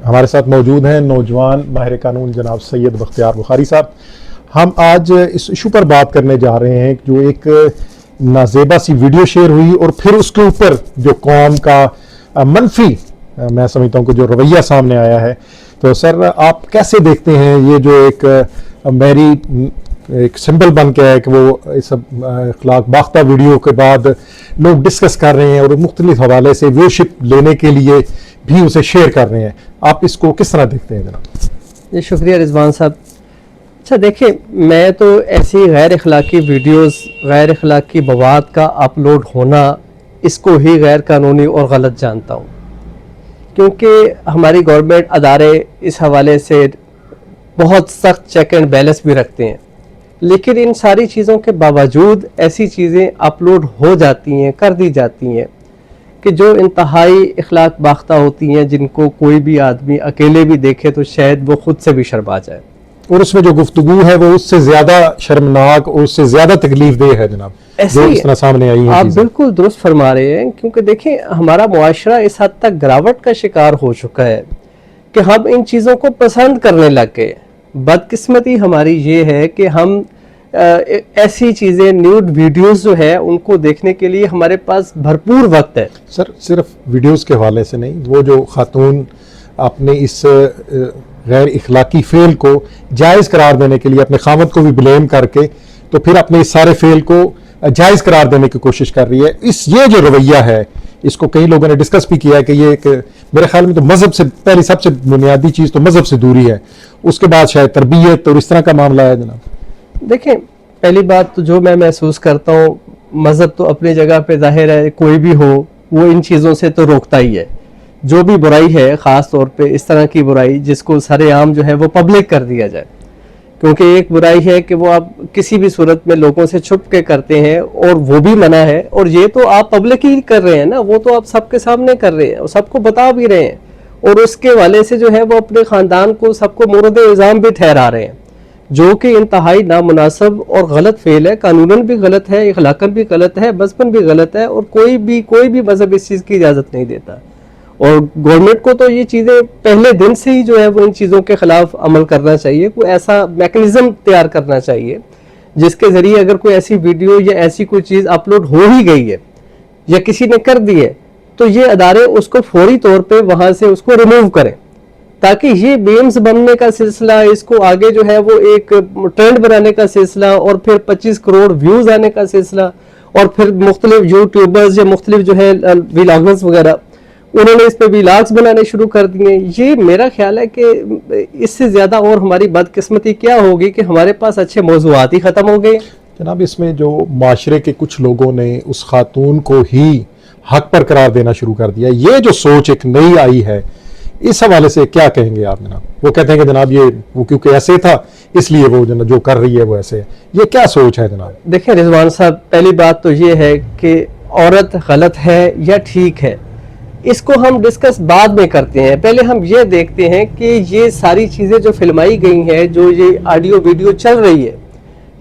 ہمارے ساتھ موجود ہیں نوجوان ماہر قانون جناب سید بختیار بخاری صاحب. ہم آج اس ایشو پر بات کرنے جا رہے ہیں جو ایک نازیبا سی ویڈیو شیئر ہوئی اور پھر اس کے اوپر جو قوم کا منفی میں سمجھتا ہوں کہ جو رویہ سامنے آیا ہے. تو سر آپ کیسے دیکھتے ہیں یہ جو ایک سمبل بن کے ہے کہ وہ اس اخلاق باختہ ویڈیو کے بعد لوگ ڈسکس کر رہے ہیں اور مختلف حوالے سے ویوشپ لینے کے لیے بھی اسے شیئر کر رہے ہیں. آپ اس کو کس طرح دیکھتے ہیں جناب؟ جی شکریہ رضوان صاحب. اچھا دیکھیں، میں تو ایسی غیر اخلاقی ویڈیوز، غیر اخلاقی مواد کا اپلوڈ ہونا اس کو ہی غیر قانونی اور غلط جانتا ہوں، کیونکہ ہماری گورنمنٹ ادارے اس حوالے سے بہت سخت چیک اینڈ بیلنس بھی رکھتے ہیں، لیکن ان ساری چیزوں کے باوجود ایسی چیزیں اپلوڈ ہو جاتی ہیں، کر دی جاتی ہیں کہ جو انتہائی اخلاق باختہ ہوتی ہیں، جن کو کوئی بھی آدمی اکیلے بھی دیکھے تو شاید وہ خود سے بھی شرما جائے. اور اس میں جو گفتگو ہے وہ اس سے زیادہ شرمناک اور اس سے زیادہ تکلیف دہ ہے جناب، جو اس طرح سامنے آئی ہیں. آپ بالکل درست فرما رہے ہیں، کیونکہ دیکھیں ہمارا معاشرہ اس حد تک گراوٹ کا شکار ہو چکا ہے کہ ہم ان چیزوں کو پسند کرنے لگ گئے. بدقسمتی ہماری یہ ہے کہ ہم ایسی چیزیں، نیوڈ ویڈیوز جو ہے ان کو دیکھنے کے لیے ہمارے پاس بھرپور وقت ہے. سر صرف ویڈیوز کے حوالے سے نہیں، وہ جو خاتون اپنے اس غیر اخلاقی فعل کو جائز قرار دینے کے لیے اپنے خامد کو بھی بلیم کر کے تو پھر اپنے اس سارے فعل کو جائز قرار دینے کی کوشش کر رہی ہے. یہ جو رویہ ہے اس کو کئی لوگوں نے ڈسکس بھی کیا ہے کہ یہ ایک میرے خیال میں تو مذہب سے پہلی سب سے بنیادی چیز تو مذہب سے دوری ہے، اس کے بعد شاید تربیت اور اس طرح کا معاملہ ہے جناب. دیکھیں پہلی بات تو جو میں محسوس کرتا ہوں، مذہب تو اپنی جگہ پہ ظاہر ہے، کوئی بھی ہو وہ ان چیزوں سے تو روکتا ہی ہے. جو بھی برائی ہے، خاص طور پہ اس طرح کی برائی جس کو سارے عام جو ہے وہ پبلک کر دیا جائے، کیونکہ ایک برائی ہے کہ وہ آپ کسی بھی صورت میں لوگوں سے چھپ کے کرتے ہیں اور وہ بھی منع ہے، اور یہ تو آپ پبلک ہی کر رہے ہیں نا، وہ تو آپ سب کے سامنے کر رہے ہیں اور سب کو بتا بھی رہے ہیں، اور اس کے حوالے سے جو ہے وہ اپنے خاندان کو سب کو مورد الزام بھی ٹھہرا رہے ہیں، جو کہ انتہائی نامناسب اور غلط فعل ہے. قانوناً بھی غلط ہے، اخلاقاً بھی غلط ہے، مذہباً بھی غلط ہے، اور کوئی بھی مذہب اس چیز کی اجازت نہیں دیتا. اور گورنمنٹ کو تو یہ چیزیں پہلے دن سے ہی جو ہے وہ ان چیزوں کے خلاف عمل کرنا چاہیے. کوئی ایسا میکنزم تیار کرنا چاہیے جس کے ذریعے اگر کوئی ایسی ویڈیو یا ایسی کوئی چیز اپلوڈ ہو ہی گئی ہے یا کسی نے کر دی ہے تو یہ ادارے اس کو فوری طور پہ وہاں سے اس کو ریموو کریں، تاکہ یہ میمز بننے کا سلسلہ، اس کو آگے جو ہے وہ ایک ٹرینڈ بنانے کا سلسلہ، اور پھر 25 کروڑ ویوز آنے کا سلسلہ، اور پھر مختلف یوٹیوبرز یا مختلف جو ہے ویلاگرز وغیرہ انہوں نے اس پہ ویلاگز بنانے شروع کر دیے. یہ میرا خیال ہے کہ اس سے زیادہ اور ہماری بدقسمتی کیا ہوگی کہ ہمارے پاس اچھے موضوعات ہی ختم ہو گئے. جناب اس میں جو معاشرے کے کچھ لوگوں نے اس خاتون کو ہی حق پر قرار دینا شروع کر دیا، یہ جو سوچ ایک نئی آئی ہے، اس حوالے سے کیا کہیں گے آپ جناب؟ وہ کہتے ہیں کہ جناب وہ کیونکہ ایسے تھا اس لیے وہ جو کر رہی ہے وہ ایسے ہے. یہ کیا سوچ ہے جناب؟ دیکھیں رضوان صاحب، پہلی بات تو یہ ہے کہ عورت غلط ہے یا ٹھیک ہے، اس کو ہم ڈسکس بعد میں کرتے ہیں. پہلے ہم یہ دیکھتے ہیں کہ یہ ساری چیزیں جو فلمائی گئی ہیں، جو یہ آڈیو ویڈیو چل رہی ہے،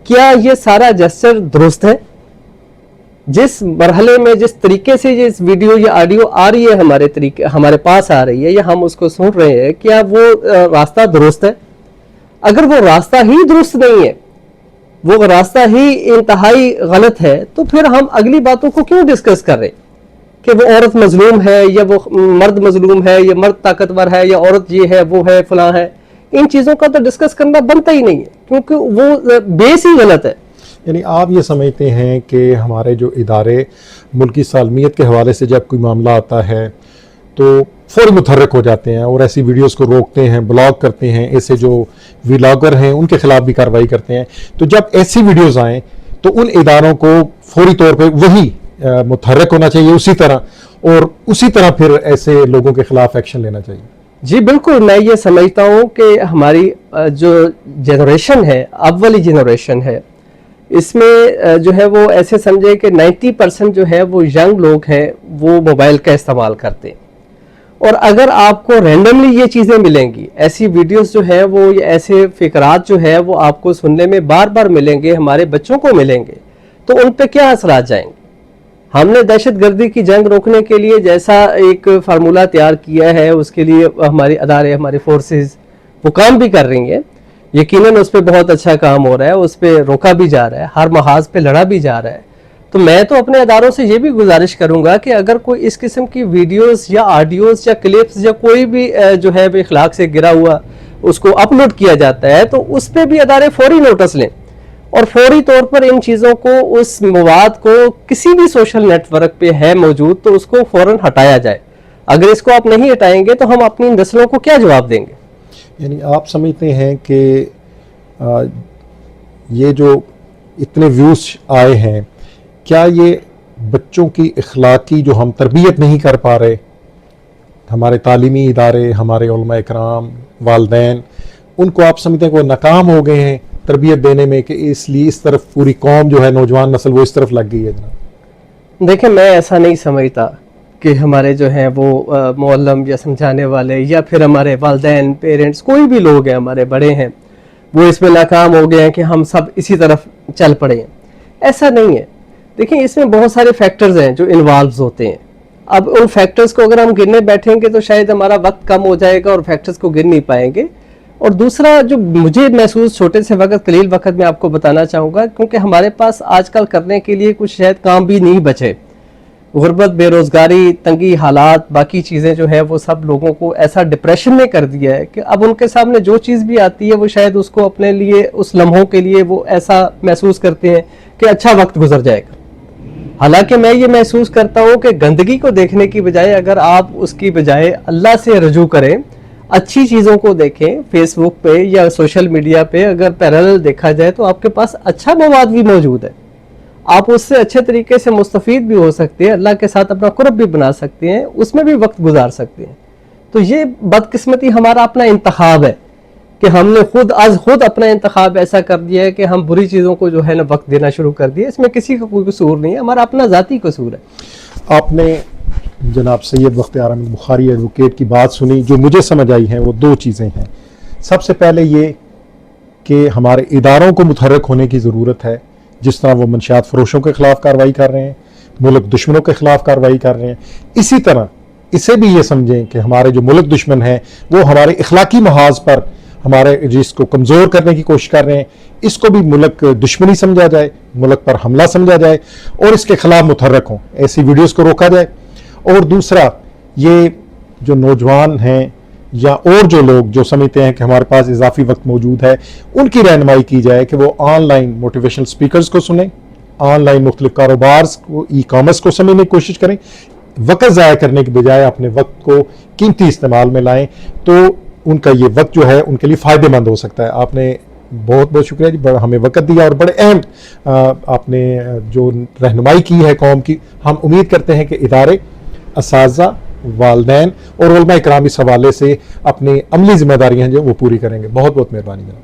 کیا یہ سارا جسچر درست ہے؟ جس مرحلے میں، جس طریقے سے یہ ویڈیو یا آڈیو آ رہی ہے ہمارے پاس آ رہی ہے یا ہم اس کو سن رہے ہیں، کیا وہ راستہ درست ہے؟ اگر وہ راستہ ہی درست نہیں ہے، وہ راستہ ہی انتہائی غلط ہے، تو پھر ہم اگلی باتوں کو کیوں ڈسکس کر رہے ہیں کہ وہ عورت مظلوم ہے یا وہ مرد مظلوم ہے یا مرد طاقتور ہے یا عورت یہ ہے وہ ہے فلاں ہے. ان چیزوں کا تو ڈسکس کرنا بنتا ہی نہیں ہے، کیونکہ وہ بیس ہی غلط ہے. یعنی آپ یہ سمجھتے ہیں کہ ہمارے جو ادارے ملکی سالمیت کے حوالے سے جب کوئی معاملہ آتا ہے تو فوری متحرک ہو جاتے ہیں اور ایسی ویڈیوز کو روکتے ہیں، بلاک کرتے ہیں، ایسے جو ویلاگر ہیں ان کے خلاف بھی کارروائی کرتے ہیں. تو جب ایسی ویڈیوز آئیں تو ان اداروں کو فوری طور پہ وہی متحرک ہونا چاہیے اسی طرح، اور اسی طرح پھر ایسے لوگوں کے خلاف ایکشن لینا چاہیے. جی بالکل، میں یہ سمجھتا ہوں کہ ہماری جو جنریشن ہے، اب والی جنریشن ہے، اس میں جو ہے وہ ایسے سمجھے کہ 90% جو ہے وہ ینگ لوگ ہیں، وہ موبائل کا استعمال کرتے ہیں. اور اگر آپ کو رینڈملی یہ چیزیں ملیں گی، ایسی ویڈیوز جو ہے وہ ایسے فقرات جو ہے وہ آپ کو سننے میں بار بار ملیں گے، ہمارے بچوں کو ملیں گے، تو ان پہ کیا اثرات جائیں گے؟ ہم نے دہشت گردی کی جنگ روکنے کے لیے جیسا ایک فارمولہ تیار کیا ہے، اس کے لیے ہماری ادارے، ہماری فورسز وہ کام بھی کر رہی ہیں، یقیناً اس پہ بہت اچھا کام ہو رہا ہے، اس پہ روکا بھی جا رہا ہے، ہر محاذ پہ لڑا بھی جا رہا ہے. تو میں تو اپنے اداروں سے یہ بھی گزارش کروں گا کہ اگر کوئی اس قسم کی ویڈیوز یا آڈیوز یا کلپس یا کوئی بھی جو ہے اخلاق سے گرا ہوا اس کو اپلوڈ کیا جاتا ہے، تو اس پہ بھی ادارے فوری نوٹس لیں اور فوری طور پر ان چیزوں کو، اس مواد کو کسی بھی سوشل نیٹ ورک پہ ہے موجود تو اس کو فوراً ہٹایا جائے. اگر اس کو آپ نہیں ہٹائیں گے تو ہم اپنی نسلوں کو کیا جواب دیں گے؟ یعنی آپ سمجھتے ہیں کہ یہ جو اتنے ویوز آئے ہیں، کیا یہ بچوں کی اخلاقی جو ہم تربیت نہیں کر پا رہے، ہمارے تعلیمی ادارے، ہمارے علماء اکرام، والدین، ان کو آپ سمجھتے ہیں کہ وہ ناکام ہو گئے ہیں تربیت دینے میں، کہ اس لیے اس طرف پوری قوم جو ہے، نوجوان نسل، وہ اس طرف لگ گئی ہے جناب؟ دیکھیں، میں ایسا نہیں سمجھتا کہ ہمارے جو ہیں وہ معلم یا سمجھانے والے یا پھر ہمارے والدین، پیرنٹس، کوئی بھی لوگ ہیں ہمارے بڑے ہیں، وہ اس میں ناکام ہو گئے ہیں کہ ہم سب اسی طرف چل پڑے ہیں. ایسا نہیں ہے. دیکھیں، اس میں بہت سارے فیکٹرز ہیں جو انوالوز ہوتے ہیں. اب ان فیکٹرز کو اگر ہم گننے بیٹھیں گے تو شاید ہمارا وقت کم ہو جائے گا اور فیکٹرز کو گن نہیں پائیں گے. اور دوسرا جو مجھے محسوس چھوٹے سے وقت، قلیل وقت میں آپ کو بتانا چاہوں گا، کیونکہ ہمارے پاس آج کل کرنے کے لیے کچھ شاید کام بھی نہیں بچے. غربت، بے روزگاری، تنگی حالات، باقی چیزیں جو ہے وہ سب لوگوں کو ایسا ڈپریشن میں کر دیا ہے کہ اب ان کے سامنے جو چیز بھی آتی ہے وہ شاید اس کو اپنے لیے، اس لمحوں کے لیے وہ ایسا محسوس کرتے ہیں کہ اچھا وقت گزر جائے گا. حالانکہ میں یہ محسوس کرتا ہوں کہ گندگی کو دیکھنے کی بجائے اگر آپ اس کی بجائے اللہ سے رجوع کریں، اچھی چیزوں کو دیکھیں، فیس بک پہ یا سوشل میڈیا پہ اگر پیرالل دیکھا جائے تو آپ کے پاس اچھا مواد بھی موجود ہے. آپ اس سے اچھے طریقے سے مستفید بھی ہو سکتے ہیں، اللہ کے ساتھ اپنا قرب بھی بنا سکتے ہیں، اس میں بھی وقت گزار سکتے ہیں. تو یہ بدقسمتی ہمارا اپنا انتخاب ہے کہ ہم نے خود اپنا انتخاب ایسا کر دیا ہے کہ ہم بری چیزوں کو جو ہے نا وقت دینا شروع کر دیا. اس میں کسی کا کوئی قصور نہیں ہے، ہمارا اپنا ذاتی قصور ہے. آپ نے جناب سید بختیار احمد بخاری ایڈوکیٹ کی بات سنی، جو مجھے سمجھ آئی ہیں وہ دو چیزیں ہیں. سب سے پہلے یہ کہ ہمارے اداروں کو متحرک ہونے کی ضرورت ہے، جس طرح وہ منشیات فروشوں کے خلاف کارروائی کر رہے ہیں، ملک دشمنوں کے خلاف کارروائی کر رہے ہیں، اسی طرح اسے بھی یہ سمجھیں کہ ہمارے جو ملک دشمن ہیں وہ ہمارے اخلاقی محاذ پر ہمارے جس کو کمزور کرنے کی کوشش کر رہے ہیں، اس کو بھی ملک دشمنی سمجھا جائے، ملک پر حملہ سمجھا جائے اور اس کے خلاف متحرک ہوں، ایسی ویڈیوز کو روکا جائے. اور دوسرا یہ جو نوجوان ہیں یا اور جو لوگ جو سمجھتے ہیں کہ ہمارے پاس اضافی وقت موجود ہے، ان کی رہنمائی کی جائے کہ وہ آن لائن موٹیویشنل سپیکرز کو سنیں، آن لائن مختلف کاروبار کو، ای کامرس کو سمجھنے کی کوشش کریں، وقت ضائع کرنے کے بجائے اپنے وقت کو قیمتی استعمال میں لائیں، تو ان کا یہ وقت جو ہے ان کے لیے فائدہ مند ہو سکتا ہے. آپ نے بہت بہت شکریہ جی، ہمیں وقت دیا اور بڑے اہم آپ نے جو رہنمائی کی ہے قوم کی. ہم امید کرتے ہیں کہ ادارے، اساتذہ، والدین اور علماء اکرام اس حوالے سے اپنی عملی ذمہ داریاں جو وہ پوری کریں گے. بہت بہت مہربانی جناب.